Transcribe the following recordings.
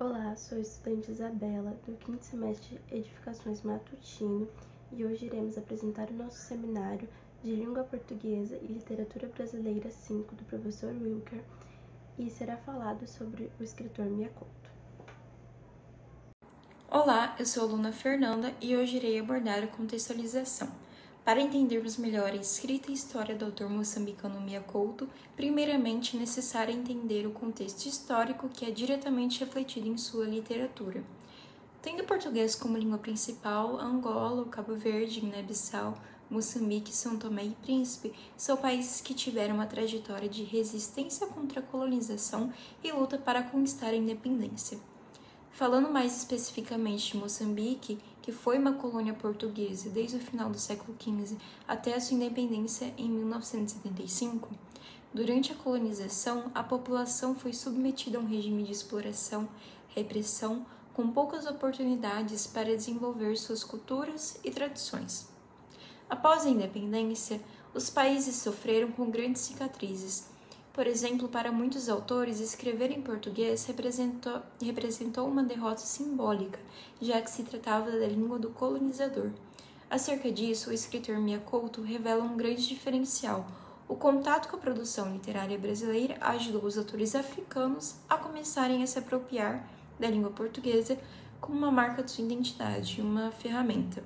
Olá, sou a estudante Isabela, do 5º semestre Edificações Matutino, e hoje iremos apresentar o nosso seminário de Língua Portuguesa e Literatura Brasileira 5, do professor Wilker, e será falado sobre o escritor Mia Couto. Olá, eu sou a aluna Fernanda e hoje irei abordar a contextualização. Para entendermos melhor a escrita e história do autor moçambicano Mia Couto, primeiramente é necessário entender o contexto histórico que é diretamente refletido em sua literatura. Tendo o português como língua principal, Angola, Cabo Verde, Guiné-Bissau, Moçambique, São Tomé e Príncipe são países que tiveram uma trajetória de resistência contra a colonização e luta para conquistar a independência. Falando mais especificamente de Moçambique, que foi uma colônia portuguesa desde o final do século XV até a sua independência em 1975, durante a colonização, a população foi submetida a um regime de exploração, repressão, com poucas oportunidades para desenvolver suas culturas e tradições. Após a independência, os países sofreram com grandes cicatrizes. Por exemplo, para muitos autores, escrever em português representou uma derrota simbólica, já que se tratava da língua do colonizador. Acerca disso, o escritor Mia Couto revela um grande diferencial. O contato com a produção literária brasileira ajudou os autores africanos a começarem a se apropriar da língua portuguesa como uma marca de sua identidade, uma ferramenta.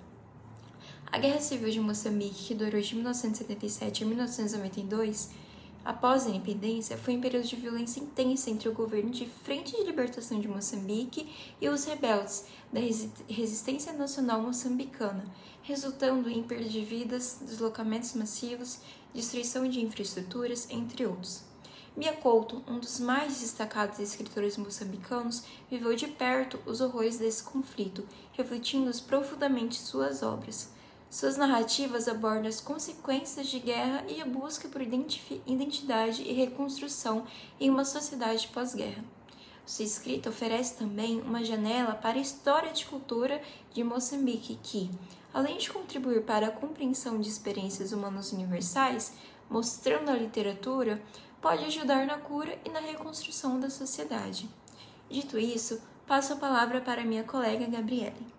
A Guerra Civil de Moçambique, que durou de 1977 a 1992, após a independência, foi um período de violência intensa entre o governo de Frente de Libertação de Moçambique e os rebeldes da Resistência Nacional Moçambicana, resultando em perda de vidas, deslocamentos massivos, destruição de infraestruturas, entre outros. Mia Couto, um dos mais destacados escritores moçambicanos, viveu de perto os horrores desse conflito, refletindo-os profundamente em suas obras. Suas narrativas abordam as consequências de guerra e a busca por identidade e reconstrução em uma sociedade pós-guerra. Sua escrita oferece também uma janela para a história de cultura de Moçambique que, além de contribuir para a compreensão de experiências humanas universais, mostrando a literatura, pode ajudar na cura e na reconstrução da sociedade. Dito isso, passo a palavra para minha colega Gabriele.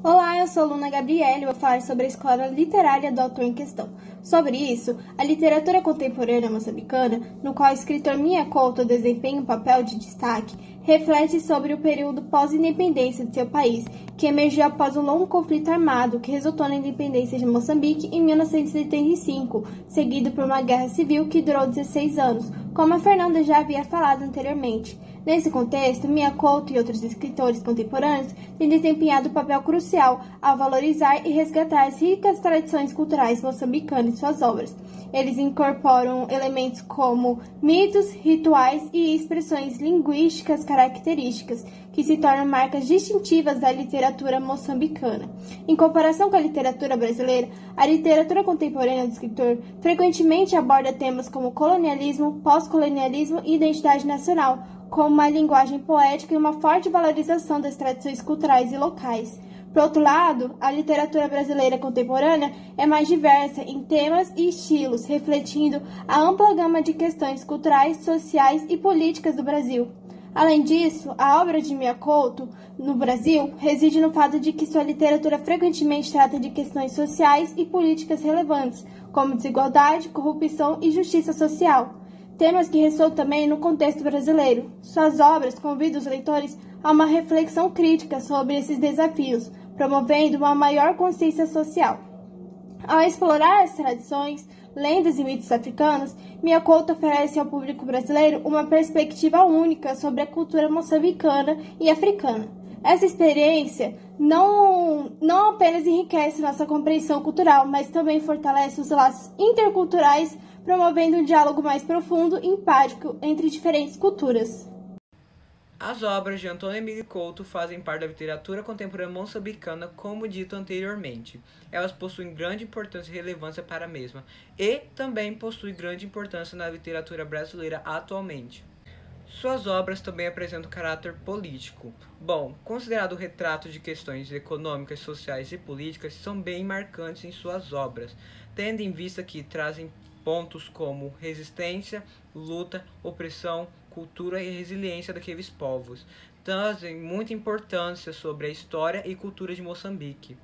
Olá, eu sou a aluna Gabriele e vou falar sobre a escola literária do autor em questão. Sobre isso, a literatura contemporânea moçambicana, no qual o escritor Mia Couto desempenha um papel de destaque, reflete sobre o período pós-independência de seu país, que emergiu após um longo conflito armado que resultou na independência de Moçambique em 1975, seguido por uma guerra civil que durou 16 anos, como a Fernanda já havia falado anteriormente. Nesse contexto, Mia Couto e outros escritores contemporâneos têm desempenhado um papel crucial ao valorizar e resgatar as ricas tradições culturais moçambicanas em suas obras. Eles incorporam elementos como mitos, rituais e expressões linguísticas características, que se tornam marcas distintivas da literatura moçambicana. Em comparação com a literatura brasileira, a literatura contemporânea do escritor frequentemente aborda temas como colonialismo, pós-colonialismo e identidade nacional, com uma linguagem poética e uma forte valorização das tradições culturais e locais. Por outro lado, a literatura brasileira contemporânea é mais diversa em temas e estilos, refletindo a ampla gama de questões culturais, sociais e políticas do Brasil. Além disso, a obra de Mia Couto, no Brasil, reside no fato de que sua literatura frequentemente trata de questões sociais e políticas relevantes, como desigualdade, corrupção e justiça social. Temas que ressoam também no contexto brasileiro. Suas obras convidam os leitores a uma reflexão crítica sobre esses desafios, promovendo uma maior consciência social. Ao explorar as tradições, lendas e mitos africanos, Mia Couto oferece ao público brasileiro uma perspectiva única sobre a cultura moçambicana e africana. Essa experiência não apenas enriquece nossa compreensão cultural, mas também fortalece os laços interculturais, promovendo um diálogo mais profundo e empático entre diferentes culturas. As obras de Antônio Emílio Couto fazem parte da literatura contemporânea moçambicana, como dito anteriormente. Elas possuem grande importância e relevância para a mesma, e também possuem grande importância na literatura brasileira atualmente. Suas obras também apresentam caráter político. Considerado o retrato de questões econômicas, sociais e políticas, são bem marcantes em suas obras, tendo em vista que trazem pontos como resistência, luta, opressão, cultura e resiliência daqueles povos. Trazem muita importância sobre a história e cultura de Moçambique.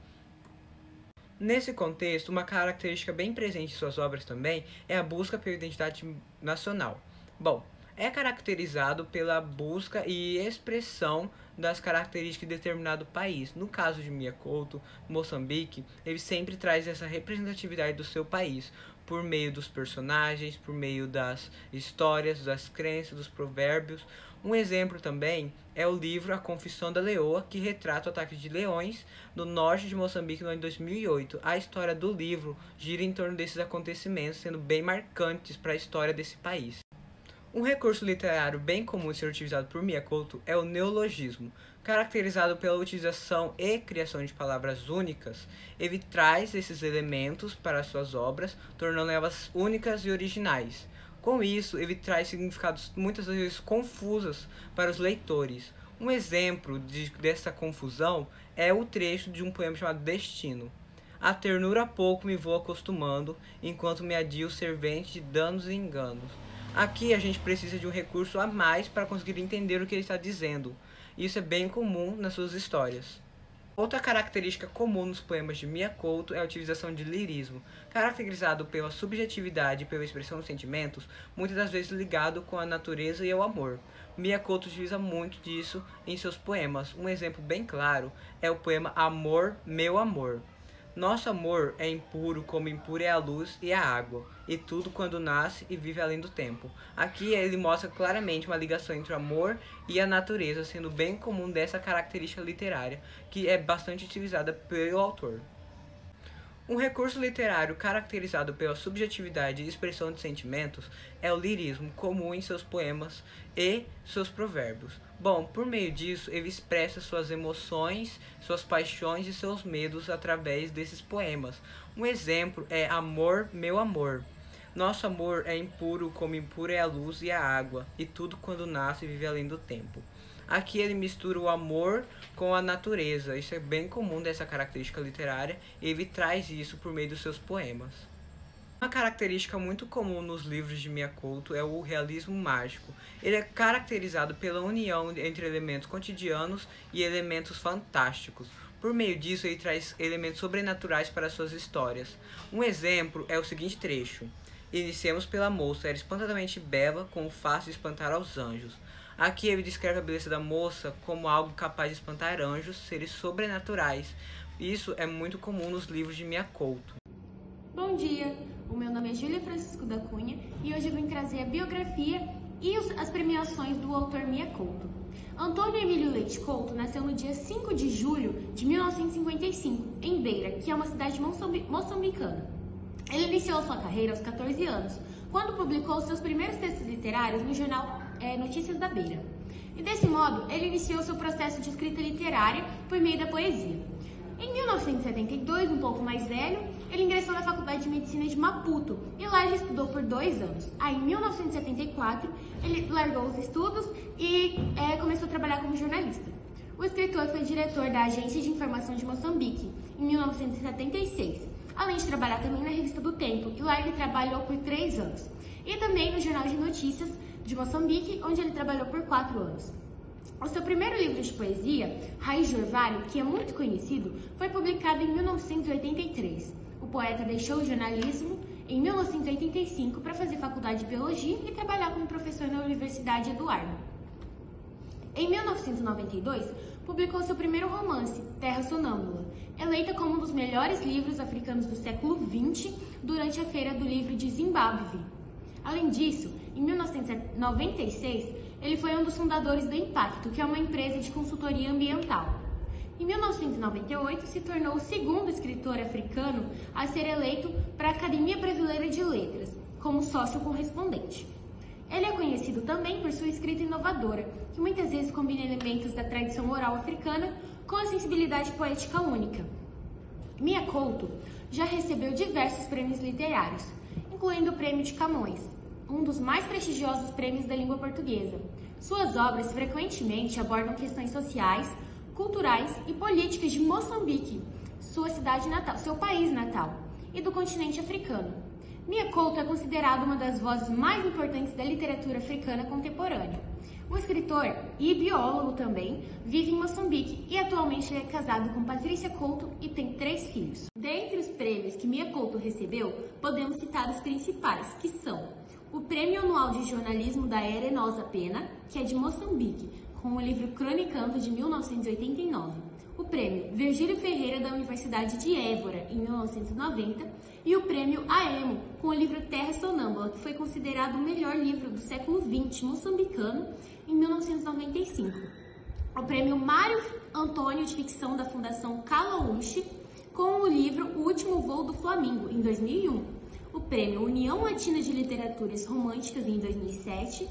Nesse contexto, uma característica bem presente em suas obras também é a busca pela identidade nacional. Bom, é caracterizado pela busca e expressão das características de determinado país. No caso de Mia Couto, Moçambique, ele sempre traz essa representatividade do seu país, por meio dos personagens, por meio das histórias, das crenças, dos provérbios. Um exemplo também é o livro A Confissão da Leoa, que retrata o ataque de leões no norte de Moçambique no ano de 2008. A história do livro gira em torno desses acontecimentos, sendo bem marcantes para a história desse país. Um recurso literário bem comum de ser utilizado por Mia Couto é o neologismo. Caracterizado pela utilização e criação de palavras únicas, ele traz esses elementos para suas obras, tornando elas únicas e originais. Com isso, ele traz significados muitas vezes confusos para os leitores. Um exemplo dessa confusão é o trecho de um poema chamado Destino. A ternura pouco me vou acostumando, enquanto me adio servente de danos e enganos. Aqui a gente precisa de um recurso a mais para conseguir entender o que ele está dizendo. Isso é bem comum nas suas histórias. Outra característica comum nos poemas de Mia Couto é a utilização de lirismo, caracterizado pela subjetividade e pela expressão dos sentimentos, muitas das vezes ligado com a natureza e o amor. Mia Couto utiliza muito disso em seus poemas. Um exemplo bem claro é o poema Amor, Meu Amor. Nosso amor é impuro como impura é a luz e a água, e tudo quando nasce e vive além do tempo. Aqui ele mostra claramente uma ligação entre o amor e a natureza, sendo bem comum dessa característica literária, que é bastante utilizada pelo autor. Um recurso literário caracterizado pela subjetividade e expressão de sentimentos é o lirismo, comum em seus poemas e seus provérbios. Bom, por meio disso, ele expressa suas emoções, suas paixões e seus medos através desses poemas. Um exemplo é Amor, Meu Amor. Nosso amor é impuro como impura é a luz e a água, e tudo quando nasce vive além do tempo. Aqui ele mistura o amor com a natureza. Isso é bem comum dessa característica literária, e ele traz isso por meio dos seus poemas. Uma característica muito comum nos livros de Mia Couto é o realismo mágico. Ele é caracterizado pela união entre elementos cotidianos e elementos fantásticos. Por meio disso, ele traz elementos sobrenaturais para suas histórias. Um exemplo é o seguinte trecho. Iniciemos pela moça, era espantosamente bela, com o fácil de espantar aos anjos. Aqui ele descreve a beleza da moça como algo capaz de espantar anjos, seres sobrenaturais. Isso é muito comum nos livros de Mia Couto. Bom dia, o meu nome é Júlia Francisco da Cunha e hoje eu vim trazer a biografia e as premiações do autor Mia Couto. Antônio Emílio Leite Couto nasceu no dia 5 de julho de 1955, em Beira, que é uma cidade moçambicana. Ele iniciou sua carreira aos 14 anos, quando publicou seus primeiros textos literários no jornal Notícias da Beira. E desse modo, ele iniciou seu processo de escrita literária por meio da poesia. Em 1972, um pouco mais velho, ele ingressou na Faculdade de Medicina de Maputo e lá ele estudou por 2 anos. Aí, em 1974, ele largou os estudos e começou a trabalhar como jornalista. O escritor foi diretor da Agência de Informação de Moçambique em 1976, além de trabalhar também na Revista do Tempo, e lá ele trabalhou por 3 anos. E também no Jornal de Notícias de Moçambique, onde ele trabalhou por 4 anos. O seu primeiro livro de poesia, Raiz de Orvalho, que é muito conhecido, foi publicado em 1983. O poeta deixou o jornalismo em 1985 para fazer faculdade de biologia e trabalhar como professor na Universidade Eduardo. Em 1992, publicou seu primeiro romance, Terra Sonâmbula, eleita como um dos melhores livros africanos do século XX durante a Feira do Livro de Zimbábue. Além disso, em 1996, ele foi um dos fundadores da Impacto, que é uma empresa de consultoria ambiental. Em 1998, se tornou o segundo escritor africano a ser eleito para a Academia Brasileira de Letras, como sócio correspondente. Ele é conhecido também por sua escrita inovadora, que muitas vezes combina elementos da tradição oral africana com a sensibilidade poética única. Mia Couto já recebeu diversos prêmios literários, incluindo o Prêmio de Camões, um dos mais prestigiosos prêmios da língua portuguesa. Suas obras frequentemente abordam questões sociais, culturais e políticas de Moçambique, sua cidade natal, seu país natal, e do continente africano. Mia Couto é considerada uma das vozes mais importantes da literatura africana contemporânea. O escritor e biólogo também vive em Moçambique e atualmente é casado com Patrícia Couto e tem 3 filhos. Dentre os prêmios que Mia Couto recebeu, podemos citar os principais, que são o Prêmio Anual de Jornalismo da Arenosa Pena, que é de Moçambique, com o livro Cronicando de 1989, o Prêmio Virgílio Ferreira da Universidade de Évora, em 1990, e o Prêmio AEMO, com o livro Terra Sonâmbula, que foi considerado o melhor livro do século XX moçambicano, em 1995. O Prêmio Mário Antônio de Ficção da Fundação Calauche, com o livro O Último Voo do Flamingo, em 2001. O Prêmio União Latina de Literaturas Românticas, em 2007.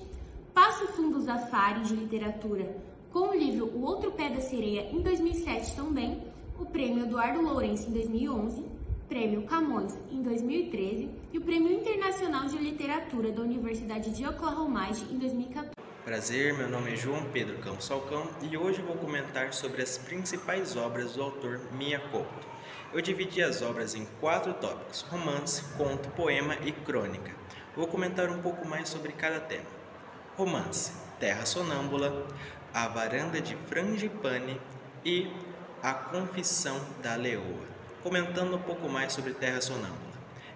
Passo Fundo Zafari de Literatura, com o livro O Outro Pé da Sereia, em 2007 também. O Prêmio Eduardo Lourenço, em 2011. Prêmio Camões, em 2013. E o Prêmio Internacional de Literatura da Universidade de Oklahoma, em 2014. Prazer, meu nome é João Pedro Campos Falcão e hoje eu vou comentar sobre as principais obras do autor Mia Couto. Eu dividi as obras em 4 tópicos: romance, conto, poema e crônica. Vou comentar um pouco mais sobre cada tema. Romance: Terra Sonâmbula, A Varanda de Frangipane e A Confissão da Leoa. Comentando um pouco mais sobre Terra Sonâmbula.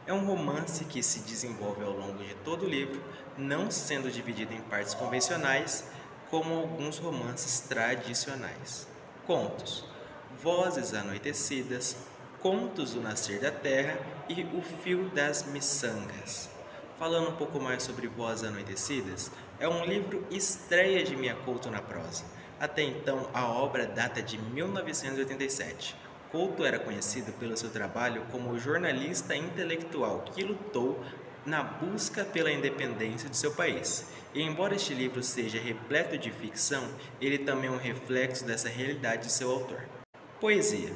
É um romance que se desenvolve ao longo de todo o livro, não sendo dividido em partes convencionais, como alguns romances tradicionais. Contos: Vozes Anoitecidas, Contos do Nascer da Terra e O Fio das Miçangas. Falando um pouco mais sobre Vozes Anoitecidas, é um livro estreia de Mia Couto na prosa. Até então, a obra data de 1987. Couto era conhecido pelo seu trabalho como jornalista intelectual que lutou na busca pela independência de seu país. E embora este livro seja repleto de ficção, ele também é um reflexo dessa realidade de seu autor. Poesia: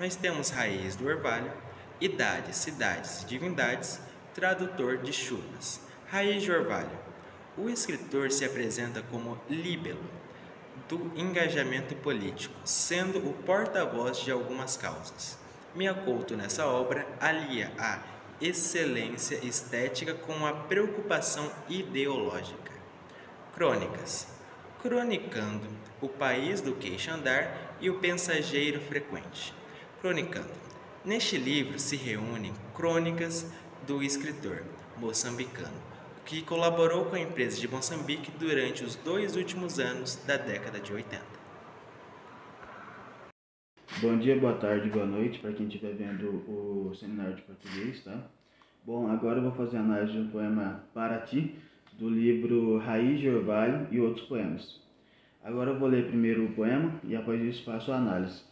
nós temos Raiz do Orvalho, Idades, Cidades e Divindades, Tradutor de Chuvas. Raiz de Orvalho: o escritor se apresenta como líbelo do engajamento político, sendo o porta-voz de algumas causas. Mia Couto, nessa obra, alia a excelência estética com a preocupação ideológica. Crônicas: cronicando o país do queixo-andar e o pensageiro frequente. Cronicando: neste livro se reúnem crônicas do escritor moçambicano, que colaborou com a empresa de Moçambique durante os 2 últimos anos da década de 80. Bom dia, boa tarde, boa noite para quem estiver vendo o seminário de português, tá? Bom, agora eu vou fazer a análise do poema Paraty, do livro Raiz de Orvalho e Outros Poemas. Agora eu vou ler primeiro o poema e após isso faço a análise.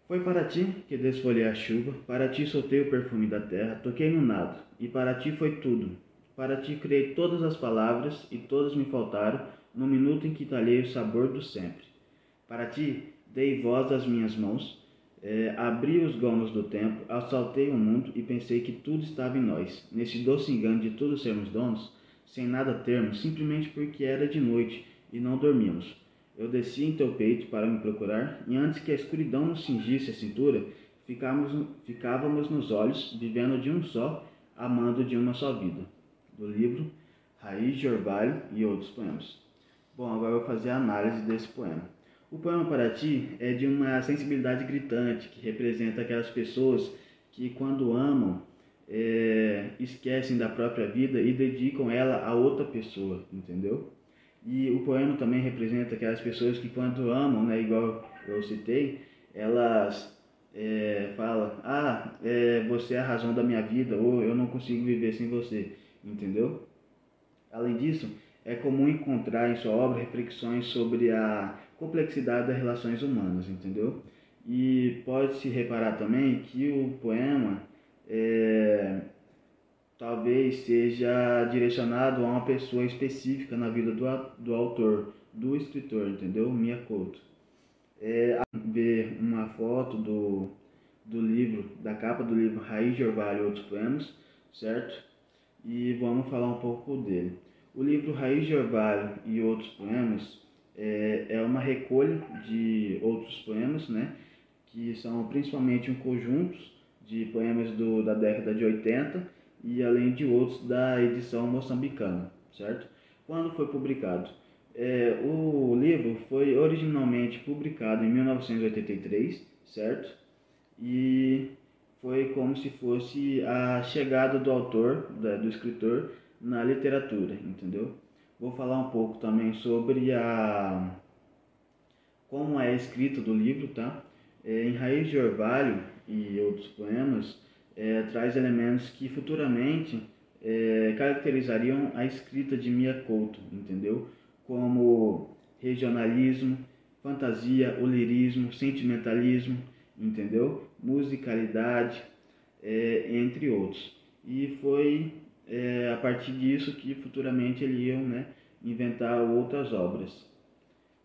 Foi para ti que desfolhei a chuva, para ti soltei o perfume da terra, toquei no nada, e para ti foi tudo. Para ti criei todas as palavras, e todas me faltaram, no minuto em que talhei o sabor do sempre. Para ti dei voz às minhas mãos, abri os gomos do tempo, assaltei o mundo e pensei que tudo estava em nós, nesse doce engano de todos sermos donos, sem nada termos, simplesmente porque era de noite e não dormíamos. Eu desci em teu peito para me procurar, e antes que a escuridão nos cingisse a cintura, ficávamos nos olhos, vivendo de um só, amando de uma só vida. Do livro Raiz de Orvalho e Outros Poemas. Bom, agora eu vou fazer a análise desse poema. O poema Paraty é de uma sensibilidade gritante, que representa aquelas pessoas que, quando amam, esquecem da própria vida e dedicam ela a outra pessoa, entendeu? E o poema também representa aquelas pessoas que, quando amam, né, igual eu citei, elas falam: você é a razão da minha vida, ou eu não consigo viver sem você. Entendeu? Além disso, é comum encontrar em sua obra reflexões sobre a complexidade das relações humanas, entendeu? E pode-se reparar também que o poema talvez seja direcionado a uma pessoa específica na vida do autor, do escritor, entendeu? Mia Couto. Ver uma foto do livro, da capa do livro Raiz de Orvalho e Outros Poemas, certo? E vamos falar um pouco dele. O livro Raiz de Orvalho e Outros Poemas é uma recolha de outros poemas, né, que são principalmente um conjunto de poemas da década de 80, e além de outros da edição moçambicana, certo? Quando foi publicado? O livro foi originalmente publicado em 1983, certo? E foi como se fosse a chegada do autor, do escritor, na literatura, entendeu? Vou falar um pouco também sobre como é a escrita do livro, tá? Em Raiz de Orvalho e outros poemas, traz elementos que futuramente caracterizariam a escrita de Mia Couto, entendeu? Como regionalismo, fantasia, o lirismo, sentimentalismo, entendeu? Musicalidade, entre outros. E foi a partir disso que futuramente eles iam, né, inventar outras obras.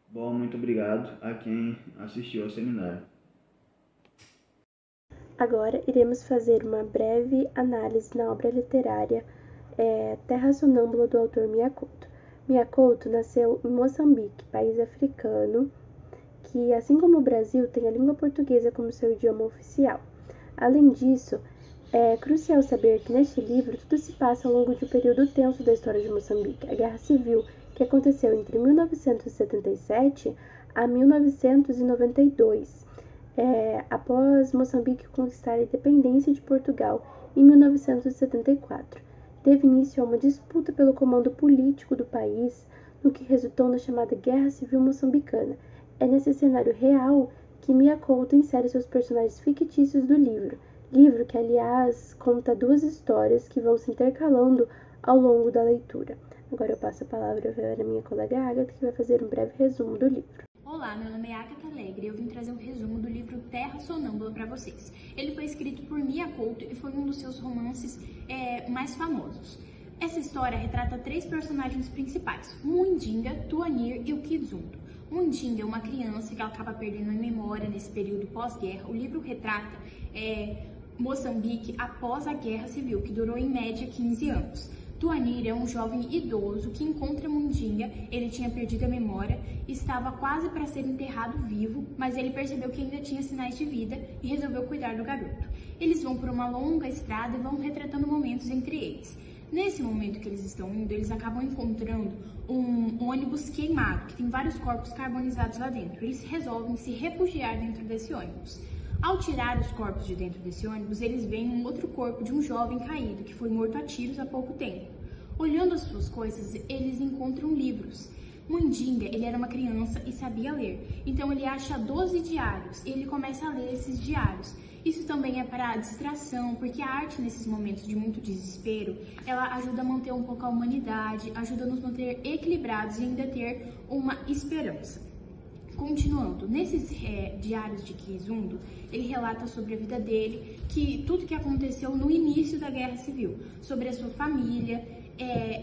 Bom, muito obrigado a quem assistiu ao seminário. Agora iremos fazer uma breve análise na obra literária Terra Sonâmbula, do autor Mia Couto. Mia Couto nasceu em Moçambique, país africano, que, assim como o Brasil, tem a língua portuguesa como seu idioma oficial. Além disso, é crucial saber que neste livro tudo se passa ao longo de um período tenso da história de Moçambique, a Guerra Civil, que aconteceu entre 1977 a 1992, após Moçambique conquistar a independência de Portugal em 1974. Teve início a uma disputa pelo comando político do país, no que resultou na chamada Guerra Civil Moçambicana. É nesse cenário real que Mia Couto insere seus personagens fictícios do livro que, aliás, conta duas histórias que vão se intercalando ao longo da leitura. Agora eu passo a palavra para a minha colega Agatha, que vai fazer um breve resumo do livro. Olá, meu nome é Agatha Alegre e eu vim trazer um resumo do livro Terra Sonâmbula para vocês. Ele foi escrito por Mia Couto e foi um dos seus romances mais famosos. Essa história retrata três personagens principais, Mundinga, Tuanir e o Kizundu. Mundinga é uma criança que ela acaba perdendo a memória nesse período pós-guerra. O livro retrata Moçambique após a Guerra Civil, que durou em média 15 anos. Tuanir é um jovem idoso que encontra Mundinga, ele tinha perdido a memória, estava quase para ser enterrado vivo, mas ele percebeu que ainda tinha sinais de vida e resolveu cuidar do garoto. Eles vão por uma longa estrada e vão retratando momentos entre eles. Nesse momento que eles estão indo, eles acabam encontrando um ônibus queimado, que tem vários corpos carbonizados lá dentro. Eles resolvem se refugiar dentro desse ônibus. Ao tirar os corpos de dentro desse ônibus, eles veem um outro corpo de um jovem caído, que foi morto a tiros há pouco tempo. Olhando as suas coisas, eles encontram livros. Mundinga, ele era uma criança e sabia ler, então ele acha 12 diários e ele começa a ler esses diários. Isso também é para distração, porque a arte nesses momentos de muito desespero, ela ajuda a manter um pouco a humanidade, ajuda a nos manter equilibrados e ainda ter uma esperança. Continuando, nesses diários de Kizundu, ele relata sobre a vida dele, tudo que aconteceu no início da Guerra Civil, sobre a sua família.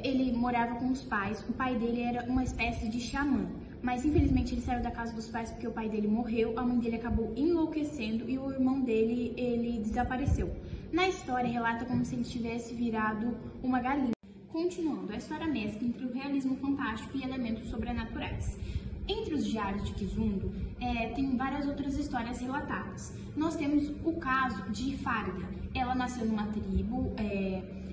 Ele morava com os pais, o pai dele era uma espécie de xamã, mas infelizmente ele saiu da casa dos pais porque o pai dele morreu, a mãe dele acabou enlouquecendo e o irmão dele, ele desapareceu. Na história relata como se ele tivesse virado uma galinha. Continuando, a história mescla entre o realismo fantástico e elementos sobrenaturais. Entre os diários de Kizundu, tem várias outras histórias relatadas. Nós temos o caso de Farida. Ela nasceu numa tribo,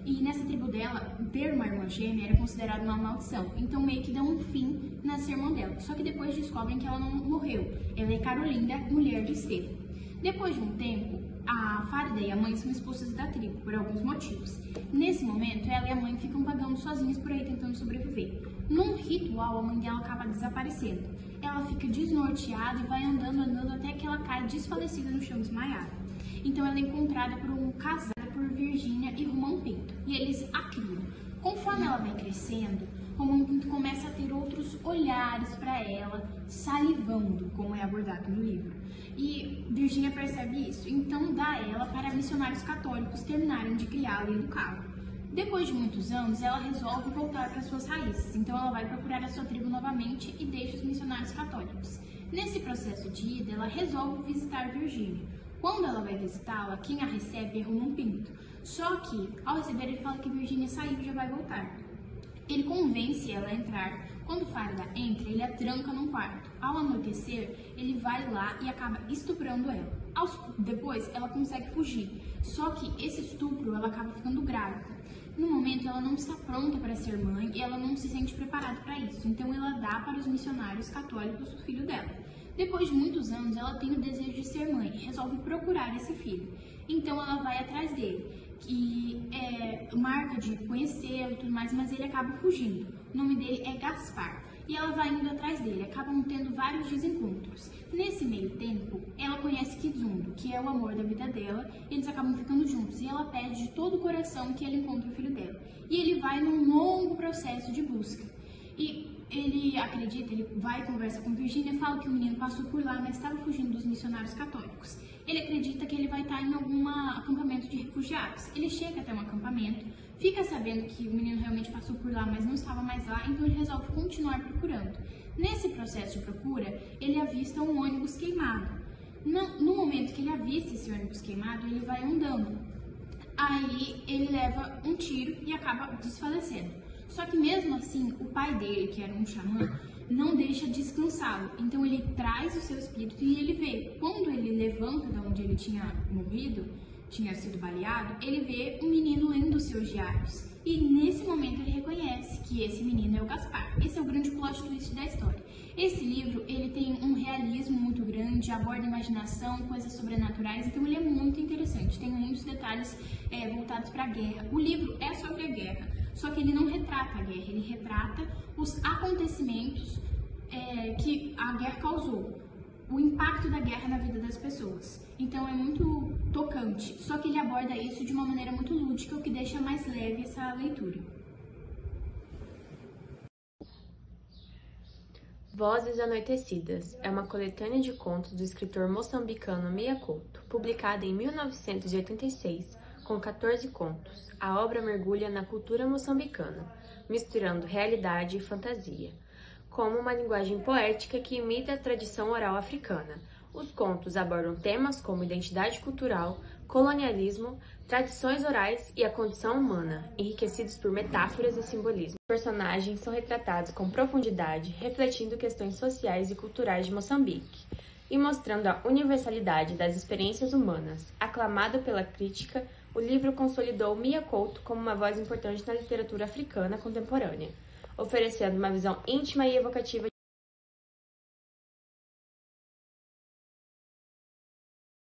e nessa tribo dela, ter uma irmã gêmea era considerado uma maldição. Então meio que dão um fim na ser irmã dela. Só que depois descobrem que ela não morreu. Ela é Carolinda, mulher de Estevão. Depois de um tempo, a Farida e a mãe são expulsas da tribo por alguns motivos. Nesse momento, ela e a mãe ficam vagando sozinhas por aí tentando sobreviver. Num ritual, a mãe dela acaba desaparecendo. Ela fica desnorteada e vai andando até que ela cai desfalecida no chão desmaiada. Então ela é encontrada por um casal, por Virgínia e Romão Pinto, e eles a criam. Conforme ela vai crescendo, Romão Pinto começa a ter outros olhares para ela, salivando, como é abordado no livro. E Virgínia percebe isso, então dá ela para missionários católicos terminarem de criá-la e educá-la. Depois de muitos anos, ela resolve voltar para suas raízes, então ela vai procurar a sua tribo novamente e deixa os missionários católicos. Nesse processo de ida, ela resolve visitar Virgínia. Quando ela vai visitá-la, quem a recebe é Romão Pinto. Só que, ao receber, ele fala que Virgínia saiu e já vai voltar. Ele convence ela a entrar. Quando Farida entra, ele a tranca num quarto. Ao anoitecer, ele vai lá e acaba estuprando ela. Depois, ela consegue fugir. Só que esse estupro, ela acaba ficando grávida. No momento, ela não está pronta para ser mãe e ela não se sente preparada para isso, então ela dá para os missionários católicos o filho dela. Depois de muitos anos, ela tem o desejo de ser mãe e resolve procurar esse filho. Então ela vai atrás dele, que marca de conhecê-lo e tudo mais, mas ele acaba fugindo. O nome dele é Gaspar. E ela vai indo atrás dele, acabam tendo vários desencontros. Nesse meio tempo, ela conhece Kizundo, que é o amor da vida dela, e eles acabam ficando juntos, e ela pede de todo o coração que ele encontre o filho dela. E ele vai num longo processo de busca. E ele acredita, ele vai e conversa com Virginia, fala que o menino passou por lá, mas estava fugindo dos missionários católicos. Ele acredita que ele vai estar em algum acampamento de refugiados. Ele chega até um acampamento, fica sabendo que o menino realmente passou por lá, mas não estava mais lá, então ele resolve continuar procurando. Nesse processo de procura, ele avista um ônibus queimado. No momento que ele avista esse ônibus queimado, ele vai andando. Aí ele leva um tiro e acaba desfalecendo. Só que mesmo assim, o pai dele, que era um xamã, não deixa descansá-lo. Então ele traz o seu espírito e ele vê. Quando ele levanta de onde ele tinha morrido, tinha sido baleado, ele vê um menino lendo os seus diários. E nesse momento ele reconhece que esse menino é o Gaspar. Esse é o grande plot twist da história. Esse livro, ele tem um realismo muito grande, aborda imaginação, coisas sobrenaturais, então ele é muito interessante. Tem muitos detalhes voltados para a guerra. O livro é sobre a guerra, só que ele não retrata a guerra, ele retrata os acontecimentos que a guerra causou, o impacto da guerra na vida das pessoas. Então é muito tocante, só que ele aborda isso de uma maneira muito lúdica, o que deixa mais leve essa leitura. Vozes Anoitecidas é uma coletânea de contos do escritor moçambicano Mia Couto, publicada em 1986, com 14 contos. A obra mergulha na cultura moçambicana, misturando realidade e fantasia, como uma linguagem poética que imita a tradição oral africana. Os contos abordam temas como identidade cultural, colonialismo, tradições orais e a condição humana, enriquecidos por metáforas e simbolismo. Os personagens são retratados com profundidade, refletindo questões sociais e culturais de Moçambique e mostrando a universalidade das experiências humanas. Aclamado pela crítica, o livro consolidou Mia Couto como uma voz importante na literatura africana contemporânea, oferecendo uma visão íntima e evocativa